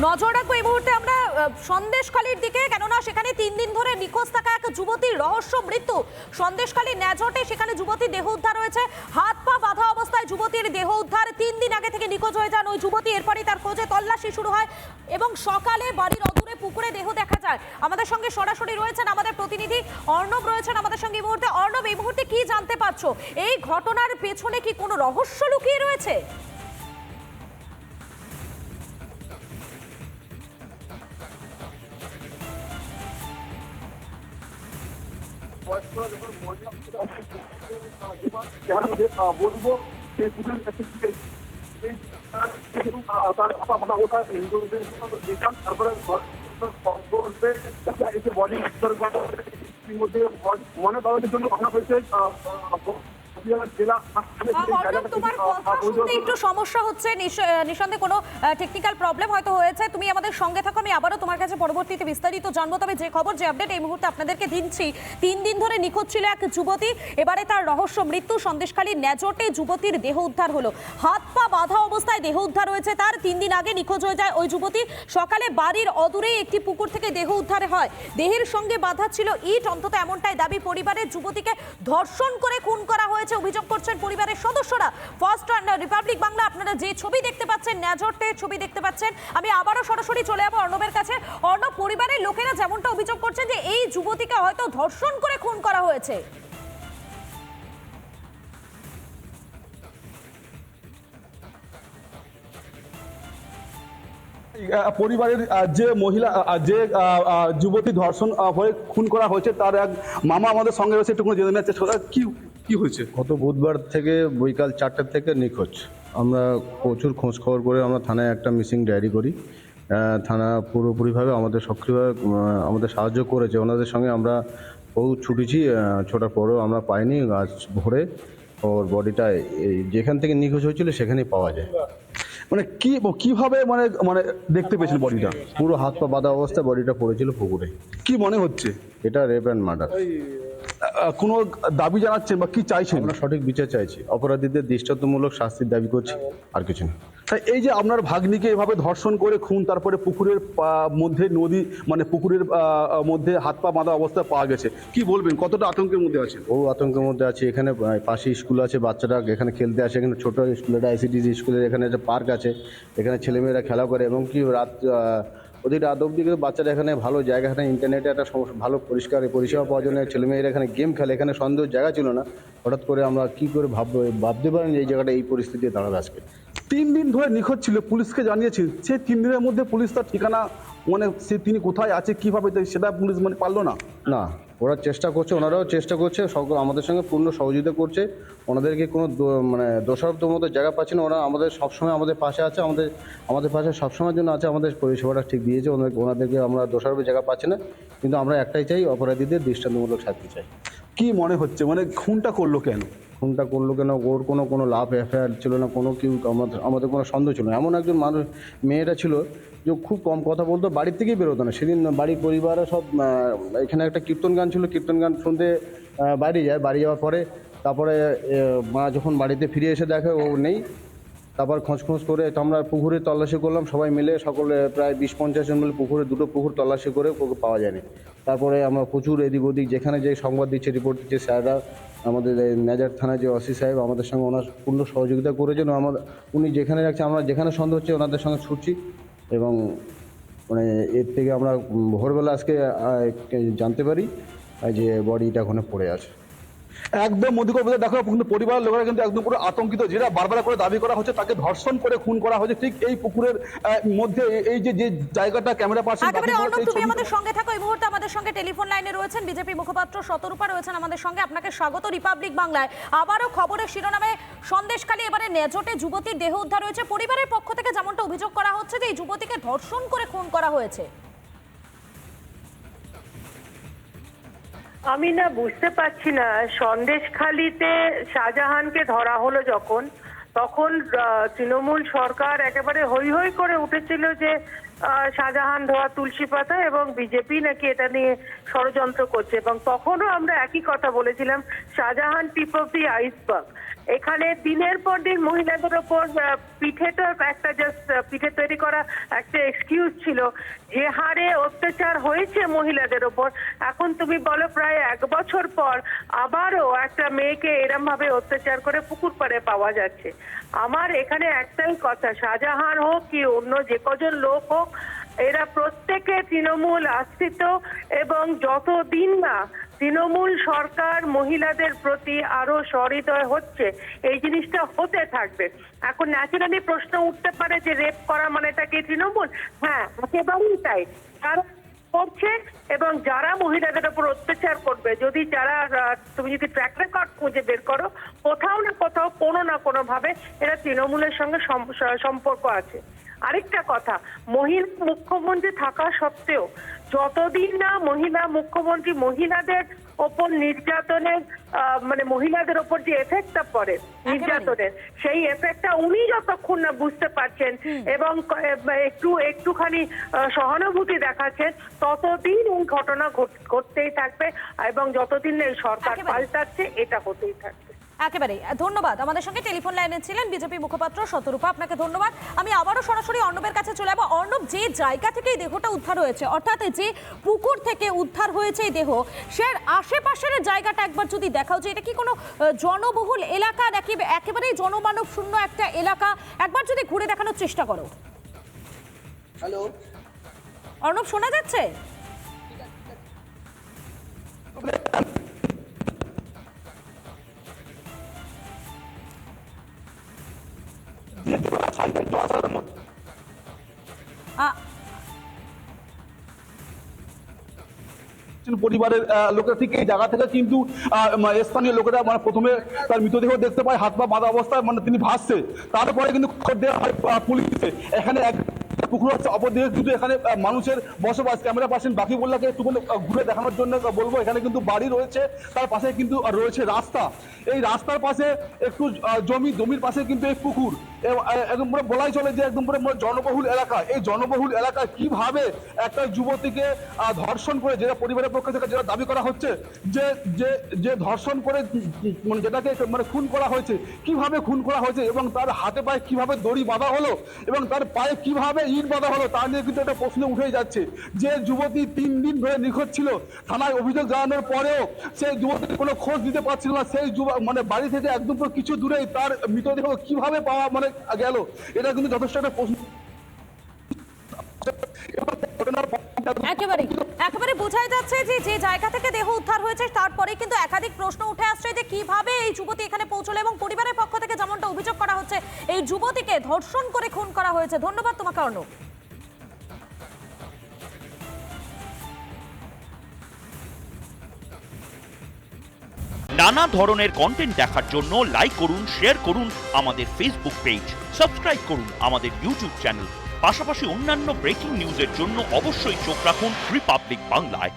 নজর রাখবো এই মুহূর্তে আমরা সন্দেশখালীর দিকে, কেননা সেখানে 3 দিন ধরে নিখোঁজ থাকা এক যুবতীর রহস্য মৃত্যু। সন্দেশখালী ন্যাজটে সেখানে যুবতীর দেহ উদ্ধার হয়েছে, হাত পা বাঁধা অবস্থায় যুবতীর দেহ উদ্ধার। 3 দিন আগে থেকে নিখোঁজ হয়ে যান ওই যুবতী। এরপরই তার খোঁজে তল্লাশি শুরু হয় এবং সকালে বাড়ির অদূরে পুকুরে দেহ দেখা যায়। আমাদের সঙ্গে সরাসরি রয়েছেন আমাদের প্রতিনিধি অর্ণব, রয়েছেন আমাদের সঙ্গে এই মুহূর্তে। অর্ণব, এই মুহূর্তে কি জানতে পারছো? এই ঘটনার পেছনে কি কোনো রহস্য লুকিয়ে রয়েছে? বলবো তারপরে মনে পাওয়ার জন্য ভালো হয়েছে। তোমার কথা শুনতে একটু সমস্যা হচ্ছে, নিঃসন্দেহে কোনো টেকনিক্যাল প্রবলেম হয়তো হয়েছে। তুমি আমাদের সঙ্গে থাকো, আমি আবারও তোমার কাছে পরবর্তীতে বিস্তারিত জানবো। তবে যে খবর, যে আপডেট এই মুহূর্তে আপনাদেরকে দিচ্ছি, 3 দিন ধরে নিখোঁজ ছিল এক যুবতী, এবারে তার রহস্য মৃত্যু। সন্দেশখালীর ন্যাজটে যুবতীর দেহ উদ্ধার হলো, হাত পা বাঁধা অবস্থায় দেহ উদ্ধার হয়েছে তার। 3 দিন আগে নিখোঁজ হয়ে যায় ওই যুবতী। সকালে বাড়ির অদূরেই একটি পুকুর থেকে দেহ উদ্ধার হয়। দেহের সঙ্গে বাঁধা ছিল ইট, অন্তত এমনটাই দাবি পরিবারের। যুবতীকে ধর্ষণ করে খুন করা হয়েছে অভিযোগ করছেন পরিবারের সদস্যরা। ফার্স্ট রিপাবলিক বাংলা, আপনারা যে ছবি দেখতে পাচ্ছেন, ন্যাজটে ছবি দেখতে পাচ্ছেন। আমি আবারও সরাসরি চলে যাবো অর্ণবের কাছে। অর্ণব, পরিবারের লোকেরা যেমনটা অভিযোগ করছেন যে এই যুবতীকে হয়তো ধর্ষণ করে খুন করা হয়েছে। পরিবারের যে মহিলা, যে যুবতী ধর্ষণ হয়ে খুন করা হয়েছে, তার এক মামা আমাদের সঙ্গে রয়েছে। একটু জেনে নেওয়ার চেষ্টা করা, কি হয়েছে? গত বুধবার থেকে বৈকাল 4টা থেকে নিখোঁজ। আমরা প্রচুর খোঁজ খবর করে আমরা থানায় একটা মিসিং ডায়েরি করি। থানা পুরোপুরিভাবে আমাদের সক্রিয়ভাবে আমাদের সাহায্য করেছে। ওনাদের সঙ্গে আমরা বহু ছুটেছি, ছোটার পরেও আমরা পাইনি। আজ ভোরে ওর বডিটা যেখান থেকে নিখোঁজ হয়েছিল সেখানেই পাওয়া যায়। মানে কিভাবে মানে মানে দেখতে পেয়েছেন বডিটা? পুরো হাত পা বাঁধা অবস্থায় বডিটা পড়েছিল পুকুরে। কি মনে হচ্ছে? এটা রেপ অ্যান্ড মার্ডার। কোনো দাবি জানাচ্ছেন বা কি চাইছেন? আমরা সঠিক বিচার চাইছি, অপরাধীদের দৃষ্টান্তমূলক শাস্তির দাবি করছি, আর কিছু না। তাই এই যে আপনার ভাগ্নিকে এভাবে ধর্ষণ করে খুন, তারপরে পুকুরের মধ্যে নদী, মানে পুকুরের মধ্যে হাত পা বাঁধা অবস্থায় পাওয়া গেছে, কি বলবেন? কতটা আতঙ্কের মধ্যে আছেন? বহু আতঙ্কের মধ্যে আছে। এখানে পাশে স্কুল আছে, বাচ্চারা এখানে খেলতে আসে। এখানে ছোটো স্কুল, এটা আইসিডিসি স্কুলের এখানে একটা পার্ক আছে, এখানে ছেলেমেয়েরা খেলা করে। এবং কি রাত ওদের রাত অবধি কিন্তু বাচ্চারা এখানে ভালো জায়গা, এখানে ইন্টারনেটে একটা ভালো পরিষ্কার পরিষেবা পাওয়ার জন্য ছেলেমেয়েরা এখানে গেম খেলে। এখানে সন্দেহের জায়গা ছিল না। হঠাৎ করে আমরা কী করে ভাবতে পারেন যে এই জায়গাটা এই পরিস্থিতি দাঁড়াবে আজকে। 3 দিন ধরে নিখোঁজ ছিল, পুলিশকে জানিয়েছেন। সেই 3 দিনের মধ্যে পুলিশ তার ঠিকানা, মানে তিনি কোথায় আছে, কিভাবে, সেটা পুলিশ মানে পারলো না। না, ওরা চেষ্টা করছে, ওনারাও চেষ্টা করছে, আমাদের সঙ্গে পূর্ণ সহযোগিতা করছে। ওনাদেরকে কোনো মানে দোষারোপের মতো জায়গা পাচ্ছে না। ওরা আমাদের সবসময় আমাদের পাশে আছে, আমাদের পাশে সবসময়ের জন্য আছে। আমাদের পরিষেবাটা ঠিক দিয়েছে। ওনাদেরকে আমরা দোষারোপের জায়গা পাচ্ছি না, কিন্তু আমরা একটাই চাই, অপরাধীদের দৃষ্টান্তমূলক শাস্তি চাই। কি মনে হচ্ছে, মানে খুনটা করলো কেন? খুনটা করলো কেন? ওর কোনো লাভ অ্যাফেয়ার ছিল না, কোনো কেউ আমাদের কোনো সন্দেহ ছিল না। এমন একজন মানুষ, মেয়েটা ছিল যে খুব কম কথা বলতো, বাড়ির থেকেই বেরোতো না। সেদিন বাড়ির পরিবারও সব, এখানে একটা কীর্তন গান ছিল, কীর্তন গান শুনতে বাড়ি যায়। বাড়ি যাওয়ার পরে তারপরে মা যখন বাড়িতে ফিরে এসে দেখে ও নেই, তারপর খোঁজ করে আমরা পুকুরে তল্লাশি করলাম সবাই মিলে, সকলে প্রায় 20-50 জন মিলে পুকুরে, 2টো পুকুর তল্লাশি করে ওকে পাওয়া যায়নি। তারপরে আমরা প্রচুর এদিক ওদিক, যেখানে যে সংবাদ দিচ্ছে, রিপোর্ট দিচ্ছে, স্যাররা, আমাদের ন্যাজার থানায় যে ওসি সাহেব আমাদের সঙ্গে ওনার পূর্ণ সহযোগিতা করেছেন। উনি যেখানে রাখছে, আমরা যেখানে সন্দেহ হচ্ছে ওনাদের সঙ্গে ছুটছি। এবং মানে এর থেকে আমরা ভোরবেলা আজকে জানতে পারি যে বডিটা ওখানে পড়ে আছে। একদম মধুকর বলে দেখো, কিন্তু পরিবারের লোকেরা কিন্তু একদম পুরো আতঙ্কিত। যেটা বারবার করে দাবি করা হচ্ছে তাকে ধর্ষণ করে খুন করা হয়েছে ঠিক এই পুকুরের মধ্যে। এই যে জায়গাটা ক্যামেরা পার্সন, একেবারে অর্ণব, তুমি আমাদের সঙ্গে থাকো। এই মুহূর্তে আমাদের সঙ্গে টেলিফোন লাইনে রয়েছেন বিজেপি মুখপাত্র শতরূপা, রয়েছেন আমাদের সঙ্গে। আপনাকে স্বাগত রিপাবলিক বাংলায়। আবারও খবরের শিরোনামে সন্দেশখালী, এবারে ন্যাজটে যুবতীর দেহ উদ্ধার হয়েছে। পরিবারের পক্ষ থেকে যেমনটা অভিযোগ করা হচ্ছে যে এই যুবতীকে ধর্ষণ করে খুন করা হয়েছে। আমি না বুঝতে পারছি না, সন্দেশখালীতে শাহজাহানকে ধরা হলো যখন, তখন তৃণমূল সরকার একেবারে হৈ হৈ করে উঠেছিল যে শাহজাহান ধোয়া তুলসী পাতা এবং বিজেপি নাকি এটা নিয়ে ষড়যন্ত্র করছে, এবং তখনও আমরা একই কথা বলেছিলাম, Shahjahan tip of the iceberg. এখানে দিনের পর দিন মহিলাদের ওপর পিঠেটা একটা জাস্ট পিঠে তৈরি করা একটা এক্সকিউজ ছিল। যে হারে অত্যাচার হয়েছে মহিলাদের ওপর, এখন তুমি বলো প্রায় 1 বছর পর আবারও একটা মেয়েকে এরম ভাবে অত্যাচার করে পুকুর পাড়ে পাওয়া যাচ্ছে। আমার এখানে একটাই কথা, শাহজাহান হোক কি অন্য যে কজন লোক হোক, এরা প্রত্যেকে তৃণমূল আশ্রিত, এবং যতদিন না তৃণমূল সরকার মহিলাদের প্রতি আরো সহৃদয় হচ্ছে, এই জিনিসটা হতে থাকবে। এখন ন্যাচারালি প্রশ্ন উঠতে পারে যে রেপ করা মানেটা কি তৃণমূল? হ্যাঁ, একেবারেই তাই। কারণ করছে, এবং যারা মহিলাদের উপর অত্যাচার করবে, যদি যারা তুমি যদি ট্র্যাক রেকর্ড খুঁজে বের করো, কোথাও না কোথাও কোনো না কোনো ভাবে এরা তৃণমূলের সঙ্গে সম্পর্ক আছে। আরেকটা কথা, মহিলা মুখ্যমন্ত্রী থাকা সত্ত্বেও যতদিন না মহিলা মুখ্যমন্ত্রী মহিলাদের ওপর নির্যাতনের মানে মহিলাদের ওপর যে এফেক্টটা পড়ে নির্যাতনের, সেই এফেক্টটা উনি যতক্ষণ না বুঝতে পারছেন এবং একটুখানি সহানুভূতি দেখাচ্ছেন, ততদিন এই ঘটনা ঘটতেই থাকবে, এবং যতদিন এই সরকার পাল্টাচ্ছে এটা হতেই থাকবে। একেবারে ধন্যবাদ। আমাদের সঙ্গে টেলিফোন লাইনে ছিলেন বিজেপি মুখপাত্র শতরূপা, আপনাকে ধন্যবাদ। আমি আবারও সরাসরি অর্ণবের কাছে চলে যাবো। অর্ণব, যে জায়গা থেকে এই দেহটা উদ্ধার হয়েছে, অর্থাৎ যে পুকুর থেকে উদ্ধার হয়েছে এই দেহ, সে আশেপাশের জায়গাটা একবার যদি দেখাও, যে এটা কি কোনো জনবহুল এলাকা নাকি একেবারেই জনমানব শূন্য একটা এলাকা, একবার যদি ঘুরে দেখানোর চেষ্টা করো। হ্যালো অর্ণব, শোনা যাচ্ছে? পরিবারের লোকেরা ঠিক এই জায়গা থেকে কিন্তু স্থানীয় লোকেরা মানে প্রথমে তার মৃতদেহ দেখতে পায়, হাত পা বাঁধা অবস্থায়, মানে তিনি ভাসছে। তারপরে কিন্তু খবর দেওয়া হয় পুলিশে। এখানে এক পুকুর হচ্ছে, অপরদিকে কিন্তু এখানে মানুষের বসবাস। ক্যামেরা পার্সন বাকিবুল্লাহকে একটু ঘুরে দেখানোর জন্য বলবো, এখানে কিন্তু বাড়ি রয়েছে, তার পাশে কিন্তু রয়েছে রাস্তা। এই রাস্তার পাশে একটু জমির পাশে কিন্তু এই পুকুর, একদম পুরো বলাই চলে যে একদম পুরো জনবহুল এলাকা। এই জনবহুল এলাকায় কিভাবে একটা যুবতীকে ধর্ষণ করে, যেটা পরিবারের পক্ষ থেকে যেটা দাবি করা হচ্ছে, যে ধর্ষণ করে মানে যেটাকে মানে খুন করা হয়েছে, কিভাবে খুন করা হয়েছে, এবং তার হাতে পায়ে কিভাবে দড়ি বাঁধা হলো, এবং তার পায়ে কিভাবে ইট বাঁধা হলো, তা নিয়ে কিন্তু একটা প্রশ্ন উঠেই যাচ্ছে। যে যুবতী 3 দিন ধরে নিখোঁজ ছিল, থানায় অভিযোগ জানানোর পরেও সেই যুবতীর কোনো খোঁজ দিতে পারছিল না। সেই মানে বাড়ি থেকে একদম কিছু দূরেই তার মৃতদেহ কিভাবে পাওয়া মানে গেল, এটা কিন্তু যথেষ্ট একটা প্রশ্ন। একেবারে বোঝাই যাচ্ছে যে যে জায়গা থেকে দেহ উদ্ধার হয়েছে, তারপরে কিন্তু একাধিক প্রশ্ন উঠে আসছে যে কিভাবে এই যুবতী এখানে পৌঁছলো, এবং পরিবারের পক্ষ থেকে যেমনটা অভিযোগ করা হচ্ছে, এই যুবতীকে ধর্ষণ করে খুন করা হয়েছে। ধন্যবাদ তোমাকে অর্ণব। নানা ধরনের কন্টেন্ট দেখার জন্য লাইক করুন, শেয়ার করুন আমাদের ফেসবুক পেজ, সাবস্ক্রাইব করুন আমাদের ইউটিউব চ্যানেল। পাশাপাশি অন্যান্য ব্রেকিং নিউজের জন্য অবশ্যই চোখ রাখুন রিপাবলিক বাংলায়।